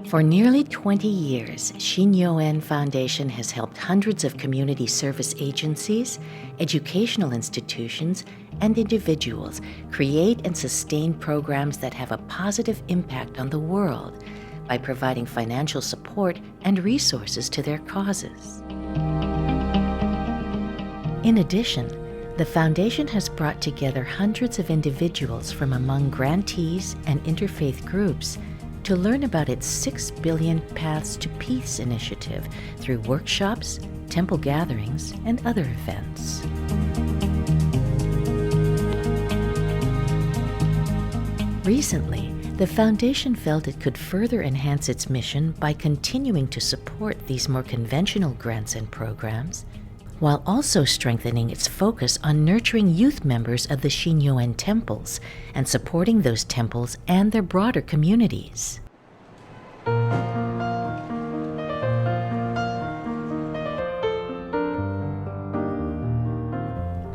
For nearly 20 years, Shinnyo-en Foundation has helped hundreds of community service agencies, educational institutions, and individuals create and sustain programs that have a positive impact on the world by providing financial support and resources to their causes. In addition, the Foundation has brought together hundreds of individuals from among grantees and interfaith groups to learn about its 6 Billion Paths to Peace initiative through workshops, temple gatherings, and other events. Recently, the Foundation felt it could further enhance its mission by continuing to support these more conventional grants and programs, while also strengthening its focus on nurturing youth members of the Shinnyo-en temples and supporting those temples and their broader communities.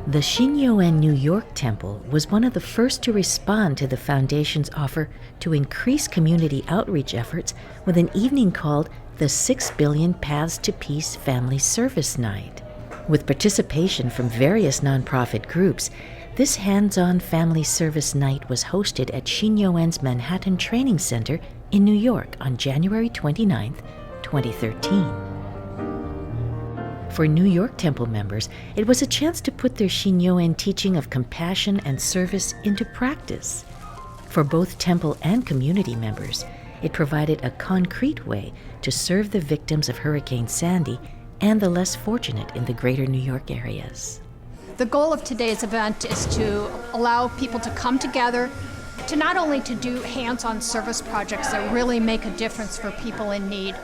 The Shinnyo-en New York Temple was one of the first to respond to the Foundation's offer to increase community outreach efforts with an evening called the 6 Billion Paths to Peace Family Service Night. With participation from various nonprofit groups, this hands-on family service night was hosted at Shinnyo-en's Manhattan Training Center in New York on January 29, 2013. For New York Temple members, it was a chance to put their Shinnyo-en teaching of compassion and service into practice. For both temple and community members, it provided a concrete way to serve the victims of Hurricane Sandy and the less fortunate in the greater New York areas. The goal of today's event is to allow people to come together to not only to do hands-on service projects that really make a difference for people in need,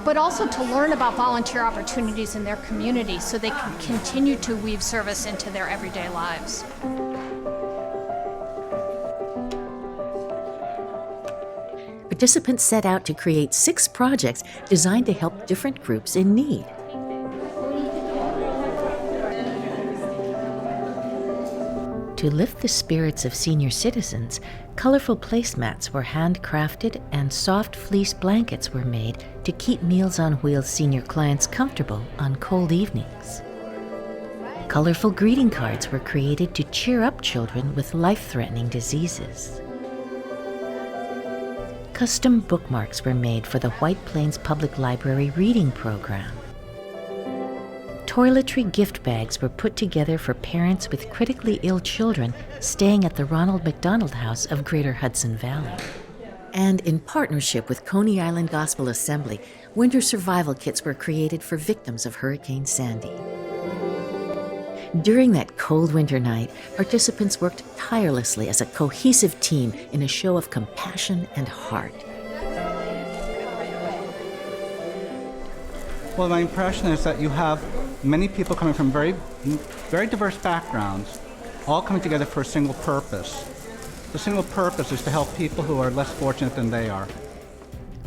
but also to learn about volunteer opportunities in their community so they can continue to weave service into their everyday lives. Participants set out to create 6 projects designed to help different groups in need. To lift the spirits of senior citizens, colorful placemats were handcrafted and soft fleece blankets were made to keep Meals on Wheels senior clients comfortable on cold evenings. Colorful greeting cards were created to cheer up children with life-threatening diseases. Custom bookmarks were made for the White Plains Public Library reading program. Toiletry gift bags were put together for parents with critically ill children staying at the Ronald McDonald House of Greater Hudson Valley. And in partnership with Coney Island Gospel Assembly, winter survival kits were created for victims of Hurricane Sandy. During that cold winter night, participants worked tirelessly as a cohesive team in a show of compassion and heart. Well, my impression is that you have many people coming from very diverse backgrounds, all coming together for a single purpose. The single purpose is to help people who are less fortunate than they are.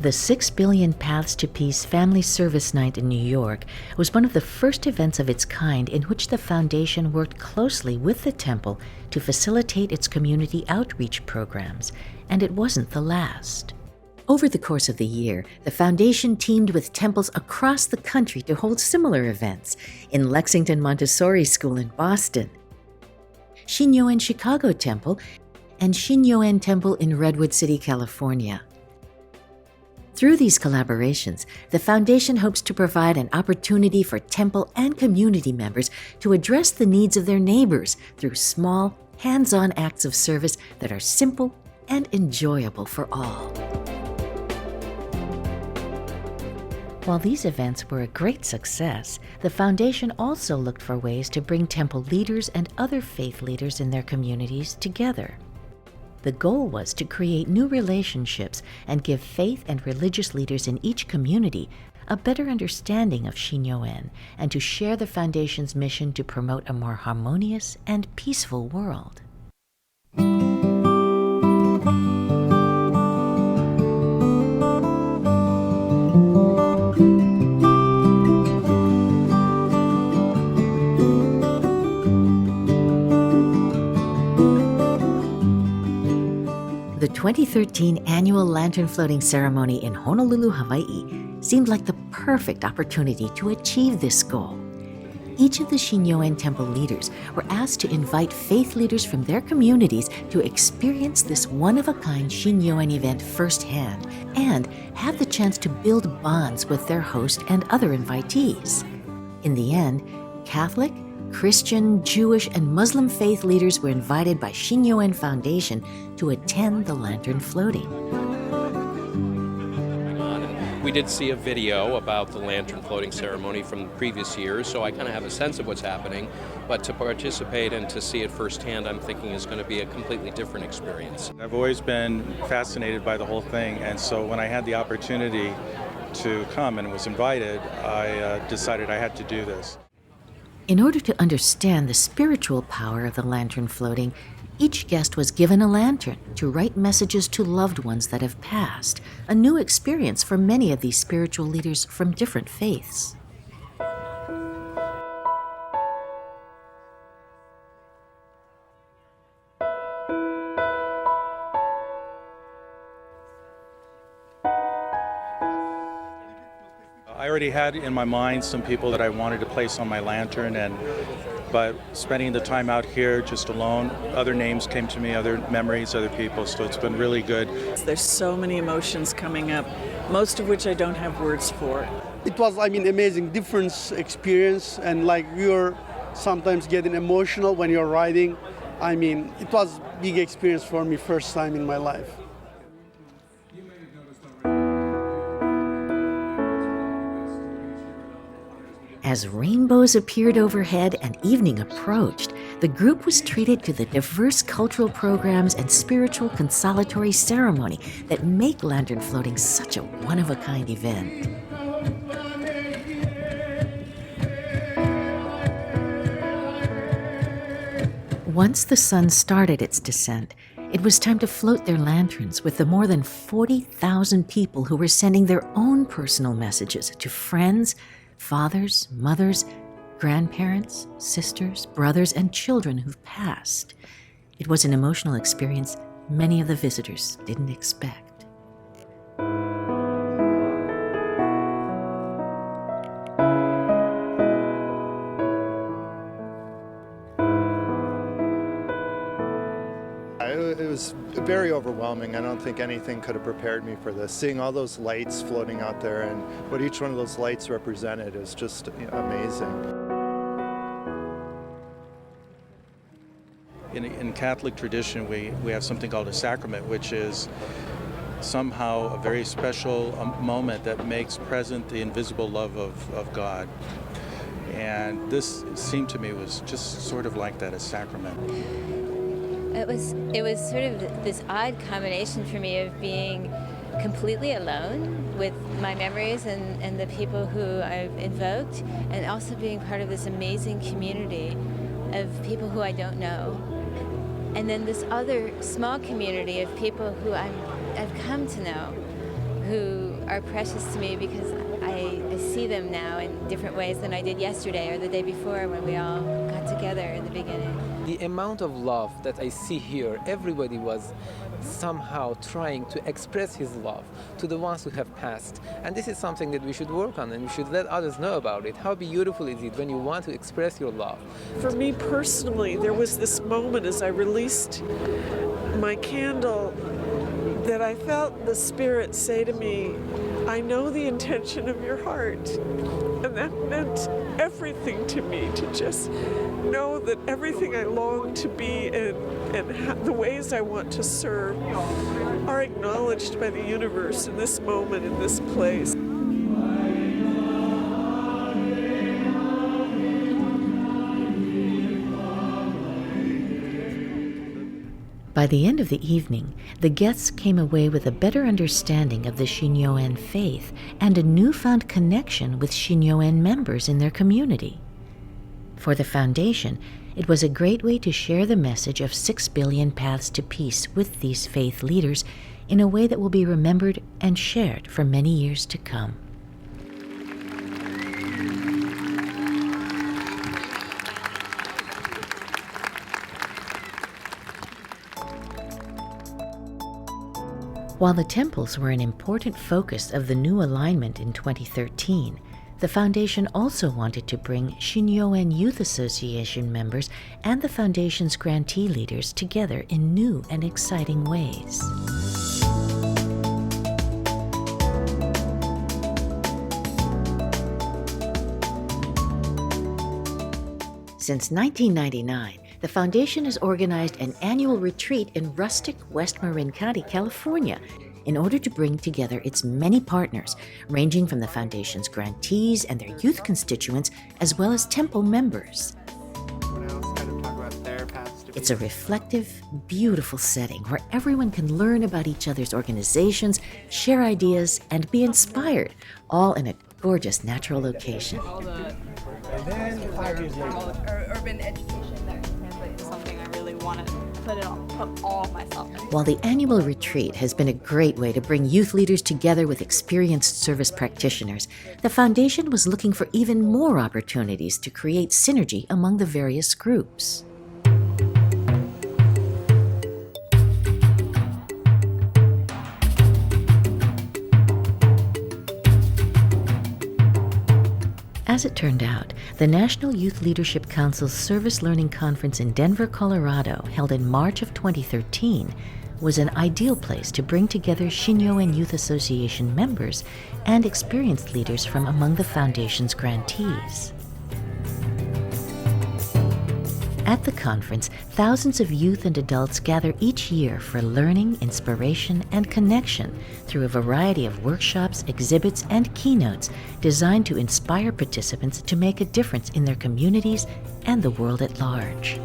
The 6 Billion Paths to Peace Family Service Night in New York was one of the first events of its kind in which the Foundation worked closely with the temple to facilitate its community outreach programs, and it wasn't the last. Over the course of the year, the Foundation teamed with temples across the country to hold similar events in Lexington Montessori School in Boston, Shinnyo-en Chicago Temple, and Shinnyo-en Temple in Redwood City, California. Through these collaborations, the Foundation hopes to provide an opportunity for temple and community members to address the needs of their neighbors through small, hands-on acts of service that are simple and enjoyable for all. While these events were a great success, the Foundation also looked for ways to bring temple leaders and other faith leaders in their communities together. The goal was to create new relationships and give faith and religious leaders in each community a better understanding of Shinnyo-en and to share the Foundation's mission to promote a more harmonious and peaceful world. The 2013 annual lantern floating ceremony in Honolulu, Hawaii seemed like the perfect opportunity to achieve this goal. Each of the Shinnyo-en temple leaders were asked to invite faith leaders from their communities to experience this one-of-a-kind Shinnyo-en event firsthand and have the chance to build bonds with their host and other invitees. In the end, Catholic, Christian, Jewish, and Muslim faith leaders were invited by Shinnyo-en Foundation to attend the lantern floating. We did see a video about the lantern floating ceremony from the previous years, so I kind of have a sense of what's happening, but to participate and to see it firsthand, I'm thinking is going to be a completely different experience. I've always been fascinated by the whole thing, and so when I had the opportunity to come and was invited, I decided I had to do this. In order to understand the spiritual power of the lantern floating, each guest was given a lantern to write messages to loved ones that have passed, a new experience for many of these spiritual leaders from different faiths. I already had in my mind some people that I wanted to place on my lantern, but spending the time out here just alone, other names came to me, other memories, other people, so it's been really good. There's so many emotions coming up, most of which I don't have words for. It was, amazing, different experience, and you're sometimes getting emotional when you're riding. It was a big experience for me, first time in my life. As rainbows appeared overhead and evening approached, the group was treated to the diverse cultural programs and spiritual consolatory ceremony that make lantern floating such a one-of-a-kind event. Once the sun started its descent, it was time to float their lanterns with the more than 40,000 people who were sending their own personal messages to friends, fathers, mothers, grandparents, sisters, brothers, and children who've passed. It was an emotional experience many of the visitors didn't expect. It was very overwhelming. I don't think anything could have prepared me for this. Seeing all those lights floating out there and what each one of those lights represented is just amazing. In Catholic tradition, we have something called a sacrament, which is somehow a very special moment that makes present the invisible love of God. And this seemed to me was just sort of like that, a sacrament. It was sort of this odd combination for me of being completely alone with my memories and the people who I've invoked, and also being part of this amazing community of people who I don't know. And then this other small community of people who I've come to know, who are precious to me because I see them now in different ways than I did yesterday or the day before when we all got together in the beginning. The amount of love that I see here, everybody was somehow trying to express his love to the ones who have passed. And this is something that we should work on, and we should let others know about it. How beautiful is it when you want to express your love? For me personally, there was this moment as I released my candle that I felt the Spirit say to me, I know the intention of your heart. And that meant everything to me, to just know that everything I long to be and the ways I want to serve are acknowledged by the universe in this moment, in this place. By the end of the evening, the guests came away with a better understanding of the Shinnyo-en faith and a newfound connection with Shinnyo-en members in their community. For the Foundation, it was a great way to share the message of 6 billion paths to peace with these faith leaders in a way that will be remembered and shared for many years to come. While the temples were an important focus of the new alignment in 2013, the foundation also wanted to bring Shinnyo-en Youth Association members and the foundation's grantee leaders together in new and exciting ways. Since 1999, the foundation has organized an annual retreat in rustic West Marin County, California, in order to bring together its many partners, ranging from the foundation's grantees and their youth constituents, as well as temple members. It's a reflective, beautiful setting where everyone can learn about each other's organizations, share ideas, and be inspired, all in a gorgeous natural location. And then 5 years later. Urban education that can translate to something I really want to put all of myself in. While the annual retreat has been a great way to bring youth leaders together with experienced service practitioners, the foundation was looking for even more opportunities to create synergy among the various groups. As it turned out, the National Youth Leadership Council's Service Learning Conference in Denver, Colorado, held in March of 2013, was an ideal place to bring together Shinnyo-en Youth Association members and experienced leaders from among the foundation's grantees. At the conference, thousands of youth and adults gather each year for learning, inspiration, and connection through a variety of workshops, exhibits, and keynotes designed to inspire participants to make a difference in their communities and the world at large.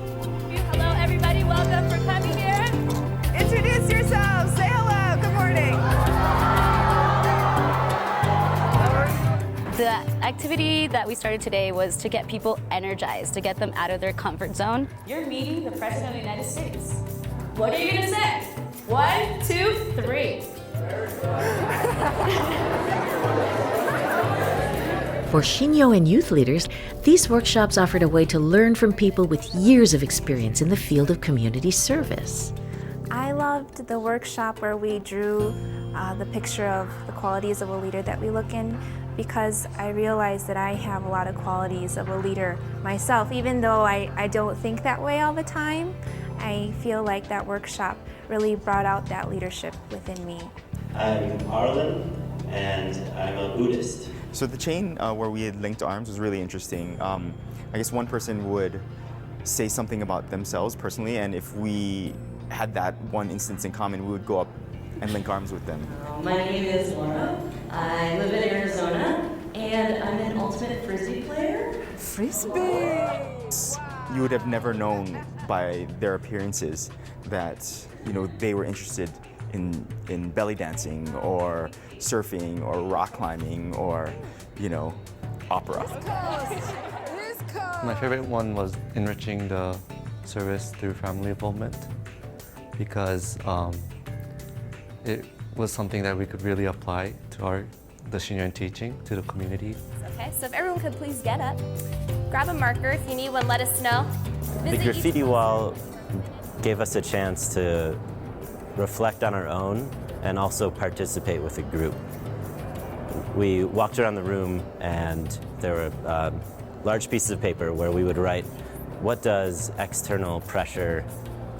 Hello, everybody. Welcome for coming here. Introduce yourselves. Say hello. Good morning. The activity that we started today was to get people energized, to get them out of their comfort zone. You're meeting the President of the United States. What are you going to say? 1, 2, 3. For Shinnyo-en youth leaders, these workshops offered a way to learn from people with years of experience in the field of community service. I loved the workshop where we drew the picture of the qualities of a leader that we look in, because I realized that I have a lot of qualities of a leader myself. Even though I don't think that way all the time, I feel like that workshop really brought out that leadership within me. I'm Arlen, and I'm a Buddhist. So the chain where we had linked arms was really interesting. I guess one person would say something about themselves personally, and if we had that one instance in common, we would go up and link arms with them. My name is Laura. I live in Arizona, and I'm an ultimate frisbee player. Frisbee! You would have never known by their appearances that, you know, they were interested in belly dancing or surfing or rock climbing or, you know, opera. My favorite one was enriching the service through family involvement, because it was something that we could really apply to the Shinnyo-en teaching to the community. Okay, so if everyone could please get up, grab a marker. If you need one, let us know. The graffiti wall gave us a chance to reflect on our own and also participate with a group. We walked around the room and there were large pieces of paper where we would write, what does external pressure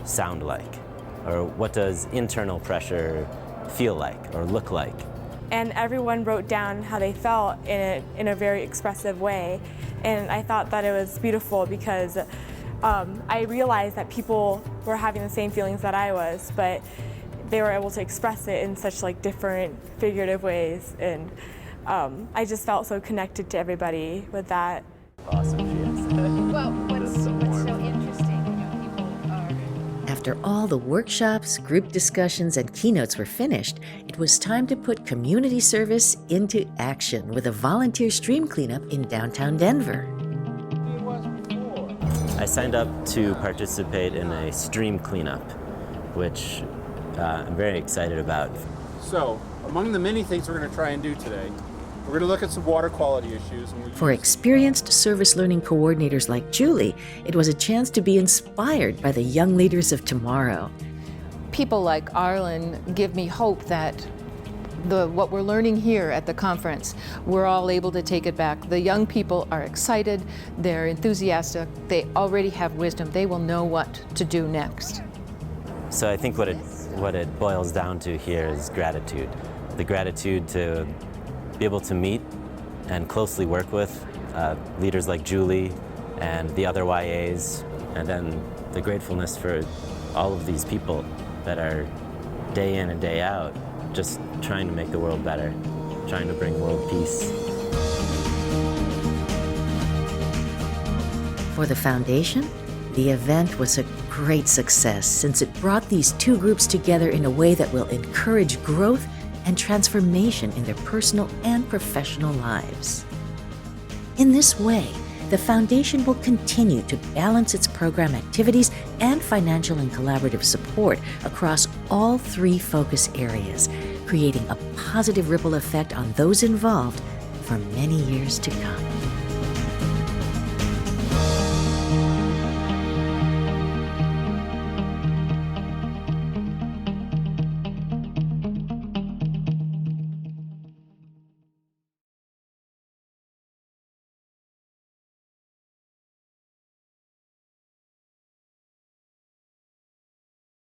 sound like? Or what does internal pressure feel like or look like? And everyone wrote down how they felt in a very expressive way. And I thought that it was beautiful because I realized that people were having the same feelings that I was, but they were able to express it in such like different figurative ways. And I just felt so connected to everybody with that. Awesome, she is. Well, what's so interesting, people are... After all the workshops, group discussions, and keynotes were finished, it was time to put community service into action with a volunteer stream cleanup in downtown Denver. I signed up to participate in a stream cleanup, which I'm very excited about. So, among the many things we're going to try and do today, we're going to look at some water quality issues. For experienced service learning coordinators like Julie, it was a chance to be inspired by the young leaders of tomorrow. people like Arlen give me hope that what we're learning here at the conference, we're all able to take it back. The young people are excited, they're enthusiastic, they already have wisdom, they will know what to do next. So I think what it boils down to here is gratitude. The gratitude to be able to meet and closely work with leaders like Julie and the other YAs, and then the gratefulness for all of these people that are day in and day out just trying to make the world better, trying to bring world peace. For the foundation, the event was a great success since it brought these two groups together in a way that will encourage growth and transformation in their personal and professional lives. In this way, the foundation will continue to balance its program activities and financial and collaborative support across all three focus areas, creating a positive ripple effect on those involved for many years to come.